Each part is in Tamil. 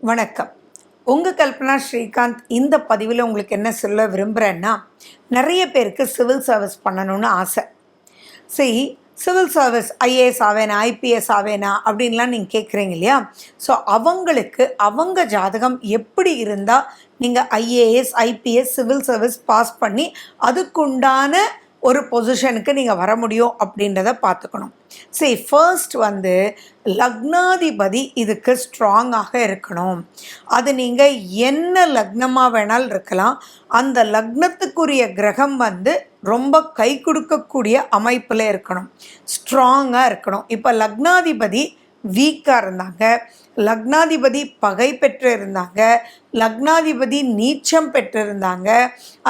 வணக்கம். உங்கள் கல்பனா ஸ்ரீகாந்த். இந்த பதிவில் உங்களுக்கு என்ன சொல்ல விரும்புகிறேன்னா, நிறைய பேருக்கு சிவில் சர்வீஸ் பண்ணணும்னு ஆசை. சரி, சிவில் சர்வீஸ் ஐஏஎஸ் ஆவேனா, ஐபிஎஸ் ஆவேனா அப்படின்லாம் நீங்கள் கேட்குறீங்க இல்லையா? ஸோ அவங்களுக்கு அவங்க ஜாதகம் எப்படி இருந்தால் நீங்கள் IAS IPS civil service pass பண்ணி அதுக்குண்டான ஒரு பொசிஷனுக்கு நீங்கள் வர முடியும் அப்படின்றத பார்த்துக்கணும். சரி, ஃபர்ஸ்ட் லக்னாதிபதி இதுக்கு ஸ்ட்ராங்காக இருக்கணும். அது நீங்கள் என்ன லக்னமாக வேணாலும் இருக்கலாம். அந்த லக்னத்துக்குரிய கிரகம் ரொம்ப கை கொடுக்கக்கூடிய அமைப்பில் இருக்கணும், ஸ்ட்ராங்காக இருக்கணும். இப்போ லக்னாதிபதி வீக்காக இருந்தாங்க, லக்னாதிபதி பகை பெற்று இருந்தாங்க, லக்னாதிபதி நீச்சம் பெற்றிருந்தாங்க,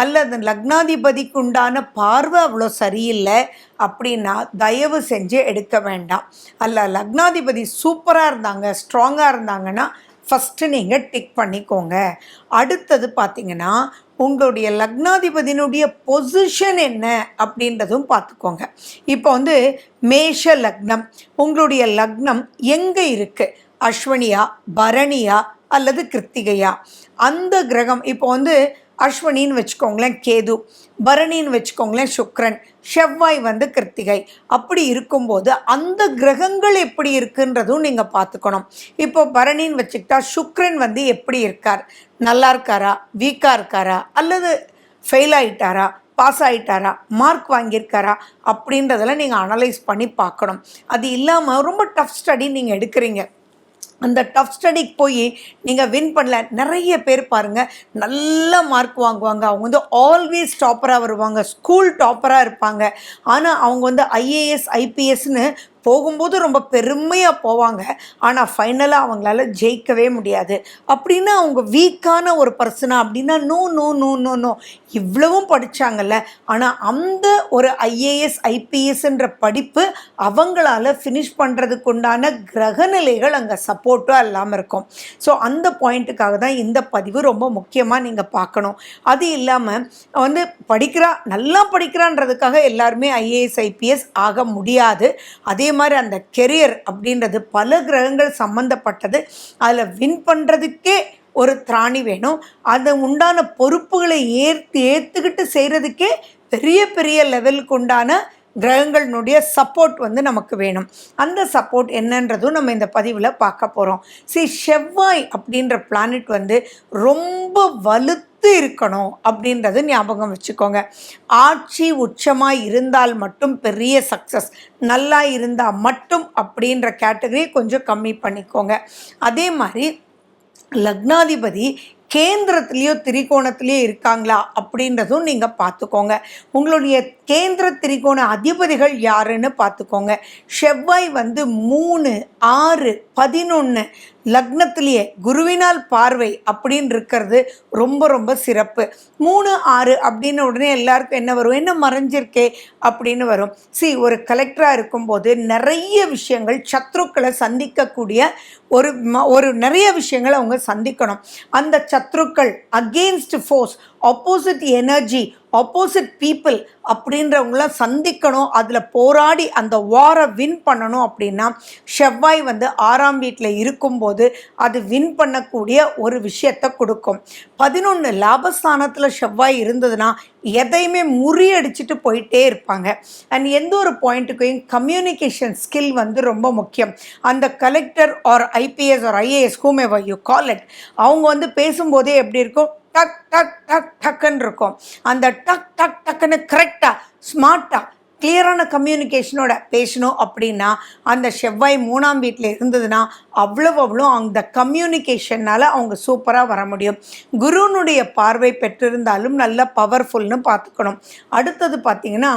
அல்லது லக்னாதிபதிக்கு உண்டான பார்வை அவ்வளோ சரியில்லை அப்படின்னா தயவு செஞ்சு எடுக்க வேண்டாம். அல்ல லக்னாதிபதி சூப்பராக இருந்தாங்க, ஸ்ட்ராங்காக இருந்தாங்கன்னா ஃபஸ்ட்டு நீங்கள் டிக் பண்ணிக்கோங்க. அடுத்தது பார்த்திங்கன்னா உங்களுடைய லக்னாதிபதியினுடைய பொசிஷன் என்ன அப்படின்றதும் பார்த்துக்கோங்க. இப்போ மேஷ லக்னம், உங்களுடைய லக்னம் எங்கே இருக்குது? அஸ்வனியா, பரணியா அல்லது கிருத்திகையா? அந்த கிரகம் இப்போ அஸ்வனின்னு வச்சுக்கோங்களேன் கேது, பரணின்னு வச்சுக்கோங்களேன் சுக்ரன், செவ்வாய் கிருத்திகை. அப்படி இருக்கும்போது அந்த கிரகங்கள் எப்படி இருக்குன்றதும் நீங்கள் பார்த்துக்கணும். இப்போ பரணின்னு வச்சுக்கிட்டா சுக்ரன் எப்படி இருக்கார்? நல்லா இருக்காரா, வீக்காக இருக்காரா, அல்லது ஃபெயில் ஆகிட்டாரா, பாஸ் ஆகிட்டாரா, மார்க் வாங்கியிருக்காரா அப்படின்றதெல்லாம் நீங்கள் அனலைஸ் பண்ணி பார்க்கணும். அது இல்லாமல் ரொம்ப டஃப் ஸ்டடி நீங்கள் எடுக்கிறீங்க, அந்த டஃப் ஸ்டடிக்கு போய் நீங்கள் வின் பண்ணல. நிறைய பேர் பாருங்கள் நல்ல மார்க் வாங்குவாங்க, அவங்க ஆல்வேஸ் டாப்பராக வருவாங்க, ஸ்கூல் டாப்பராக இருப்பாங்க. ஆனால் அவங்க ஐஏஎஸ் ஐபிஎஸ்ன்னு போகும்போது ரொம்ப பெருமையாக போவாங்க, ஆனால் ஃபைனலாக அவங்களால ஜெயிக்கவே முடியாது. அப்படின்னா அவங்க வீக்கான ஒரு பர்சனாக அப்படின்னா no no no no no. இவ்வளவும் படித்தாங்கல்ல, ஆனால் அந்த ஒரு ஐஏஎஸ் ஐபிஎஸ்ன்ற படிப்பு அவங்களால ஃபினிஷ் பண்ணுறதுக்கு உண்டான கிரகநிலைகள் அங்கே சப்போர்ட்டாக இல்லாமல் இருக்கும். ஸோ அந்த பாயிண்ட்டுக்காக தான் இந்த பதிவு ரொம்ப முக்கியமாக நீங்கள் பார்க்கணும். அது இல்லாமல் நல்லா படிக்கிறான்றதுக்காக எல்லாருமே ஐஏஎஸ் ஐபிஎஸ் ஆக முடியாது. அதே மாதிரி அந்த கெரியர் அப்படின்றது பல கிரகங்கள் சம்மந்தப்பட்டது. அதில் வின் பண்ணுறதுக்கே ஒரு திராணி வேணும். அது உண்டான பொறுப்புகளை ஏற்றுக்கிட்டு செய்கிறதுக்கே பெரிய பெரிய லெவலுக்கு உண்டான கிரகங்களினுடைய சப்போர்ட் நமக்கு வேணும். அந்த சப்போர்ட் என்னன்றதும் நம்ம இந்த பதிவில் பார்க்க போகிறோம். செவ்வாய் அப்படின்ற பிளானட் ரொம்ப வலுத்து இருக்கணும் அப்படின்றது ஞாபகம் வச்சுக்கோங்க. ஆட்சி உச்சமாக இருந்தால் மட்டும் பெரிய சக்ஸஸ், நல்லா இருந்தால் மட்டும் அப்படின்ற கேட்டகரியை கொஞ்சம் கம்மி பண்ணிக்கோங்க. அதே மாதிரி லக்னாதிபதி கேந்திரத்துலேயோ திரிகோணத்துலேயோ இருக்காங்களா அப்படின்றதும் நீங்கள் பார்த்துக்கோங்க. உங்களுடைய கேந்திர திரிகோண அதிபதிகள் யாருன்னு பார்த்துக்கோங்க. செவ்வாய் 3, 6, 11 லக்னத்திலேயே குருவினால் பார்வை அப்படின்னு இருக்கிறது ரொம்ப ரொம்ப சிறப்பு. 3, 6 அப்படின்னு உடனே எல்லாருக்கும் என்ன வரும்? என்ன மறைஞ்சிருக்கே அப்படின்னு வரும். ஒரு கலெக்டராக இருக்கும்போது நிறைய விஷயங்கள் சத்ருக்களை சந்திக்கக்கூடிய ஒரு நிறைய விஷயங்களை அவங்க சந்திக்கணும். அந்த சத்ருக்கள் against force, opposite energy, opposite people அப்படின்றவங்களாம் சந்திக்கணும். அதில் போராடி அந்த வாரை வின் பண்ணணும் அப்படின்னா செவ்வாய் 6ஆம் வீட்டில் இருக்கும்போது அது வின் பண்ணக்கூடிய ஒரு விஷயத்தை கொடுக்கும். 11 லாபஸ்தானத்தில் செவ்வாய் இருந்ததுன்னா எதையுமே முறியடிச்சிட்டு போயிட்டே இருப்பாங்க. அண்ட் எந்த ஒரு பாயிண்ட்டுக்கையும் கம்யூனிகேஷன் ஸ்கில் ரொம்ப முக்கியம். அந்த collector or IPS or IAS whomever you call it, அவங்க பேசும்போதே எப்படி இருக்கும்? டக் டக் டக் டக்குன்னு இருக்கும். அந்த டக் டக் டக்குன்னு கரெக்டாக ஸ்மார்ட்டாக கிளியரான கம்யூனிகேஷனோட பேசணும் அப்படின்னா அந்த செவ்வாய் 3ஆம் வீட்டில் இருந்ததுன்னா அவ்வளோ அந்த கம்யூனிகேஷனால் அவங்க சூப்பராக வர முடியும். குருனுடைய பார்வை பெற்றிருந்தாலும் நல்ல பவர்ஃபுல்னு பார்த்துக்கணும். அடுத்தது பார்த்திங்கன்னா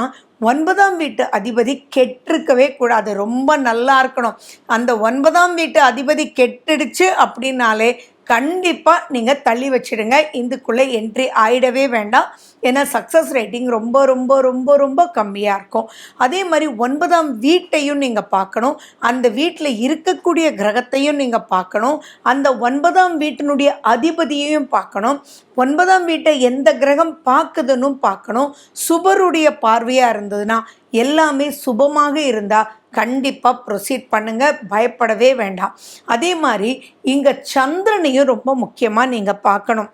9ஆம் வீட்டு அதிபதி கெட்டிருக்கவே கூடாது, ரொம்ப நல்லா இருக்கணும். அந்த 9ஆம் வீட்டு அதிபதி கெட்டுடுச்சு அப்படின்னாலே கண்டிப்பாக நீங்கள் தள்ளி வச்சிடுங்க, இதுக்குள்ளே என்ட்ரி ஆகிடவே வேண்டாம். ஏன்னா சக்ஸஸ் ரேட்டிங் ரொம்ப ரொம்ப ரொம்ப ரொம்ப கம்மியாக இருக்கும். அதே மாதிரி 9ஆம் வீட்டையும் நீங்கள் பார்க்கணும், அந்த வீட்டில் இருக்கக்கூடிய கிரகத்தையும் நீங்கள் பார்க்கணும், அந்த 9ஆம் வீட்டினுடைய அதிபதியையும் பார்க்கணும். 9ஆம் வீட்டை எந்த கிரகம் பார்க்குதுன்னு பார்க்கணும். சுபருடைய பார்வையாக இருந்ததுன்னா எல்லாமே சுபமாக இருந்தால் கண்டிப்பாக ப்ரொசீட் பண்ணுங்க, பயப்படவே வேண்டாம். அதே மாதிரி இங்கே சந்திரனையும் ரொம்ப முக்கியமாக நீங்கள் பார்க்கணும்.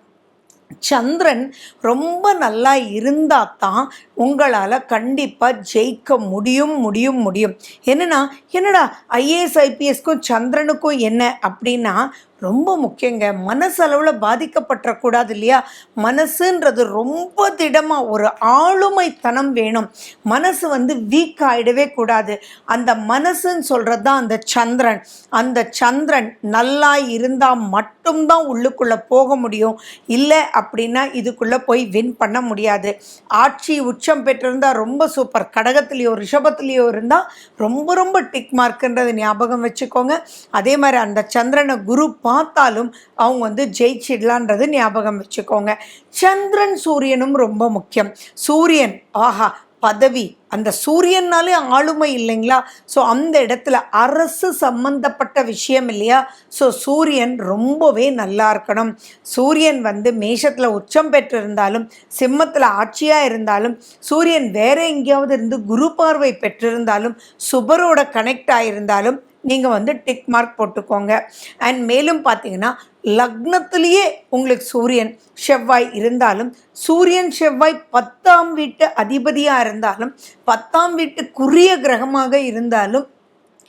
சந்திரன் ரொம்ப நல்லா இருந்தால் தான் உங்களால் கண்டிப்பாக ஜெயிக்க முடியும். என்னடா ஐஏஎஸ் ஐபிஎஸ்க்கும் சந்திரனுக்கும் என்ன அப்படின்னா, ரொம்ப முக்கியங்க. மனசளவில் பாதிக்கப்பட்டக்கூடாது இல்லையா? மனசுன்றது ரொம்ப திடமாக ஒரு ஆளுமைத்தனம் வேணும். மனசு வீக் ஆகிடவே கூடாது. அந்த மனசுன்னு சொல்கிறது தான் அந்த சந்திரன். அந்த சந்திரன் நல்லா இருந்தால் மட்டும்தான் உள்ளுக்குள்ளே போக முடியும். இல்லை அப்படின்னா இதுக்குள்ளே போய் வின் பண்ண முடியாது. ஆட்சி உச்சம் பெற்றிருந்தால் ரொம்ப சூப்பர். கடகத்துலேயோ ரிஷபத்துலேயோ இருந்தால் ரொம்ப டிக் மார்க்குன்றது ஞாபகம் வச்சுக்கோங்க. அதே மாதிரி அந்த சந்திரனை குரு பார்த்தாலும் அவங்க ஜெயிச்சிடலான்றது ஞாபகம் வச்சுக்கோங்க. சந்திரன் சூரியனும் ரொம்ப முக்கியம். சூரியன் பதவி, அந்த சூரியனாலே ஆளுமை இல்லைங்களா? ஸோ அந்த இடத்துல அரசு சம்பந்தப்பட்ட விஷயம் இல்லையா? ஸோ சூரியன் ரொம்பவே நல்லா இருக்கணும். சூரியன் மேஷத்தில் உச்சம் பெற்றிருந்தாலும், சிம்மத்தில் ஆட்சியாக இருந்தாலும், சூரியன் வேற எங்கேயாவது இருந்து குரு பார்வை பெற்றிருந்தாலும், சுபரோட கனெக்ட் ஆகியிருந்தாலும் நீங்கள் டிக் மார்க் போட்டுக்கோங்க. அண்ட் மேலும் பார்த்தீங்கன்னா, லக்னத்திலேயே உங்களுக்கு சூரியன் செவ்வாய் இருந்தாலும், சூரியன் செவ்வாய் 10ஆம் வீட்டு அதிபதியாக இருந்தாலும், 10ஆம் வீட்டுக்குரிய கிரகமாக இருந்தாலும்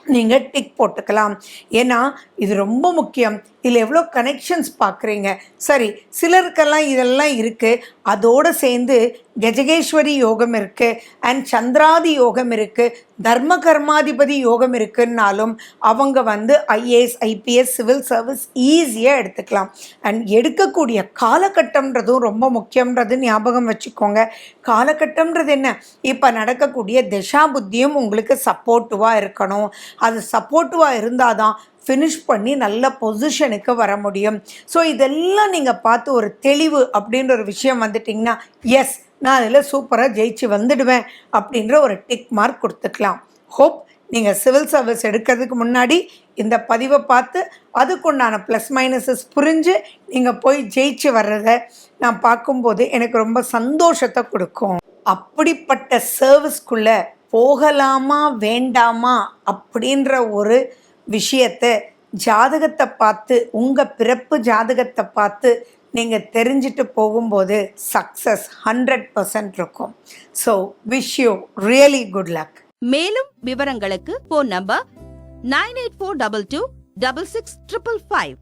நீங்கள் டிக் போட்டுக்கலாம். ஏன்னா இது ரொம்ப முக்கியம். இதில் எவ்வளோ கனெக்ஷன்ஸ் பார்க்குறீங்க. சரி, சிலருக்கெல்லாம் இதெல்லாம் இருக்குது. அதோடு சேர்ந்து கஜகேஸ்வரி யோகம் இருக்குது, அண்ட் சந்திராதி யோகம் இருக்குது, தர்ம கர்மாதிபதி யோகம் இருக்குன்னாலும் அவங்க ஐஏஎஸ் ஐபிஎஸ் சிவில் சர்வீஸ் ஈஸியாக எடுத்துக்கலாம். அண்ட் எடுக்கக்கூடிய காலகட்டம்ன்றதும் ரொம்ப முக்கியன்றது ஞாபகம் வச்சுக்கோங்க. காலகட்டம்ன்றது என்ன? இப்போ நடக்கக்கூடிய திசா புத்தியும் உங்களுக்கு சப்போர்ட்டிவாக இருக்கணும். அது சப்போர்ட்டிவாக இருந்தால் தான் ஃபினிஷ் பண்ணி நல்ல பொசிஷனுக்கு வர முடியும். ஸோ இதெல்லாம் நீங்கள் பார்த்து ஒரு தெளிவு அப்படின்ற ஒரு விஷயம் வந்துட்டிங்கன்னா, எஸ் நான் அதில் சூப்பராக ஜெயிச்சு வந்துடுவேன் அப்படின்ற ஒரு டிக் மார்க் கொடுத்துக்கலாம். ஹோப் நீங்கள் சிவில் சர்வீஸ் எடுக்கிறதுக்கு முன்னாடி இந்த பதிவை பார்த்து அதுக்குண்டான ப்ளஸ் மைனஸஸ் புரிஞ்சு நீங்கள் போய் ஜெயிச்சு வர்றதை நான் பார்க்கும்போது எனக்கு ரொம்ப சந்தோஷத்தை கொடுக்கும். அப்படிப்பட்ட சர்வீஸ்க்குள்ளே போகலாமா வேண்டாமா அப்படின்ற ஒரு விஷயத்தை ஜாதகத்தை பார்த்து, உங்கள் பிறப்பு ஜாதகத்தை பார்த்து நீங்கள் தெரிஞ்சுட்டு போகும்போது சக்ஸஸ் 100% இருக்கும். So wish you really good luck. மேலும் விவரங்களுக்கு ஃபோன் நம்பர் 9842266555.